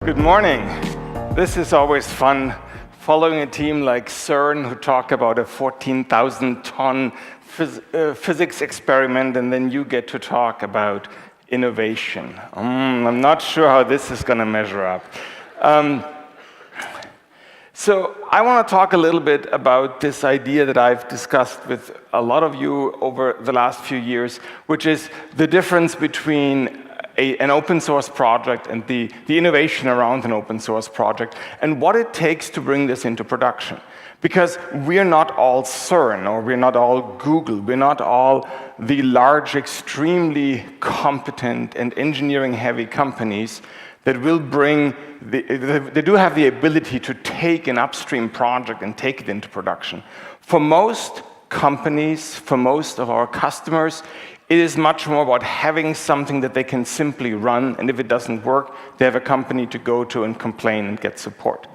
Good morning. This is always fun, following a team like CERN who talk about a 14,000-ton physics experiment, and then you get to talk about innovation. I'm not sure how this is going to measure up. So I want to talk a little bit about this idea that I've discussed with a lot of you over the last few years, which is the difference between an open source project and the innovation around an open source project, and what it takes to bring this into production. Because we're not all CERN, or we're not all Google, we're not all the large, extremely competent and engineering-heavy companies that will bring, they do have the ability to take an upstream project and take it into production. For most companies, for most of our customers, it is much more about having something that they can simply run, and if it doesn't work, they have a company to go to and complain and get support.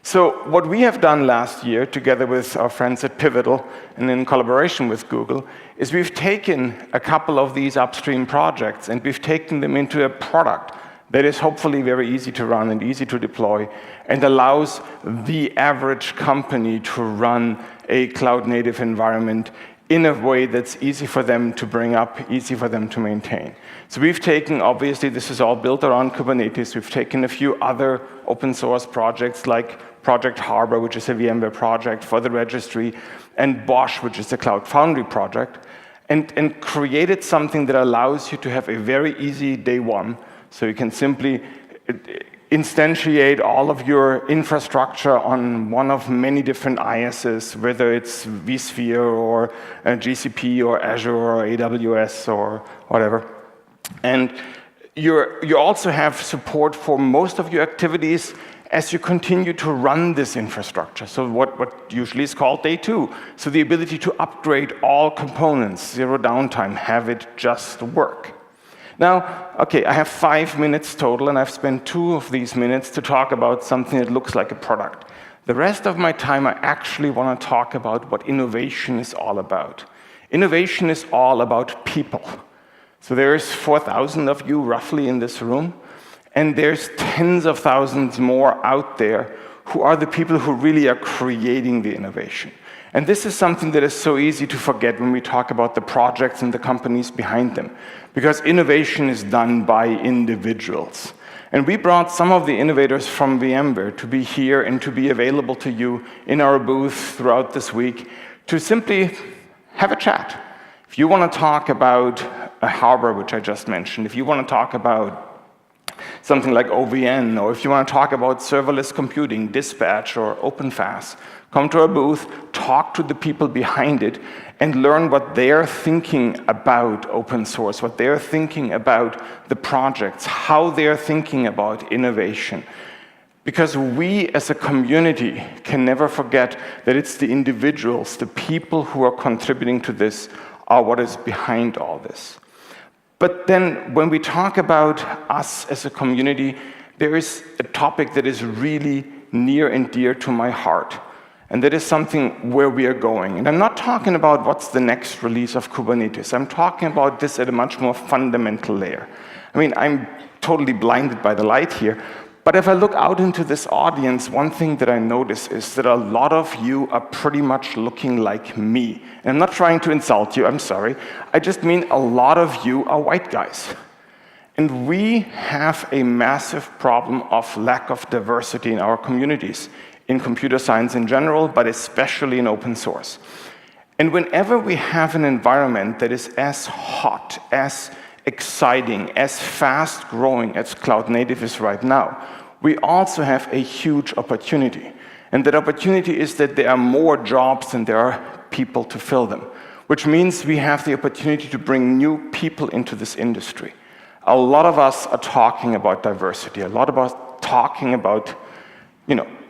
So what we have done last year, together with our friends at Pivotal and in collaboration with Google, is we've taken a couple of these upstream projects and we've taken them into a product that is hopefully very easy to run and easy to deploy and allows the average company to run a cloud-native environment in a way that's easy for them to bring up, easy for them to maintain. So we've taken, obviously, this is all built around Kubernetes. We've taken a few other open source projects like Project Harbor, which is a VMware project for the registry, and Bosch, which is a Cloud Foundry project, and created something that allows you to have a very easy day one. So you can simply instantiate all of your infrastructure on one of many different ISs, whether it's vSphere or GCP or Azure or AWS or whatever. And you also have support for most of your activities as you continue to run this infrastructure. So what usually is called day two. So the ability to upgrade all components, zero downtime, have it just work. Now, okay, I have 5 minutes total, and I've spent 2 of these minutes to talk about something that looks like a product. The rest of my time, I actually want to talk about what innovation is all about. Innovation is all about people. So there's 4,000 of you roughly in this room, and there's tens of thousands more out there who are the people who really are creating the innovation. And this is something that is so easy to forget when we talk about the projects and the companies behind them, because innovation is done by individuals. And we brought some of the innovators from VMware to be here and to be available to you in our booth throughout this week to simply have a chat. If you want to talk about a Harbor, which I just mentioned, if you want to talk about something like OVN, or if you want to talk about serverless computing, Dispatch, or OpenFaaS, come to our booth, talk to the people behind it, and learn what they're thinking about open source, what they're thinking about the projects, how they're thinking about innovation. Because we as a community can never forget that it's the individuals, the people who are contributing to this, are what is behind all this. But then when we talk about us as a community, there is a topic that is really near and dear to my heart. And that is something where we are going. And I'm not talking about what's the next release of Kubernetes. I'm talking about this at a much more fundamental layer. I mean, I'm totally blinded by the light here. But if I look out into this audience, one thing that I notice is that a lot of you are pretty much looking like me. And I'm not trying to insult you, I'm sorry. I just mean a lot of you are white guys. And we have a massive problem of lack of diversity in our communities, in computer science in general, but especially in open source. And whenever we have an environment that is as hot, as exciting, as fast-growing as cloud native is right now, we also have a huge opportunity. And that opportunity is that there are more jobs than there are people to fill them, which means we have the opportunity to bring new people into this industry. A lot of us are talking about diversity, a lot of us talking about,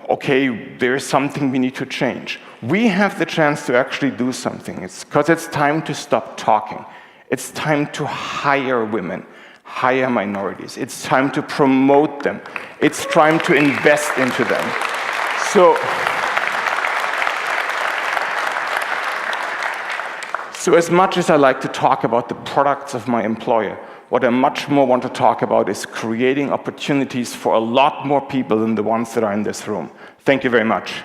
okay, there's something we need to change. We have the chance to actually do something. It's because it's time to stop talking. It's time to hire women, hire minorities. It's time to promote them. It's time to invest into them. So as much as I like to talk about the products of my employer, What I much more want to talk about is creating opportunities for a lot more people than the ones that are in this room. Thank you very much.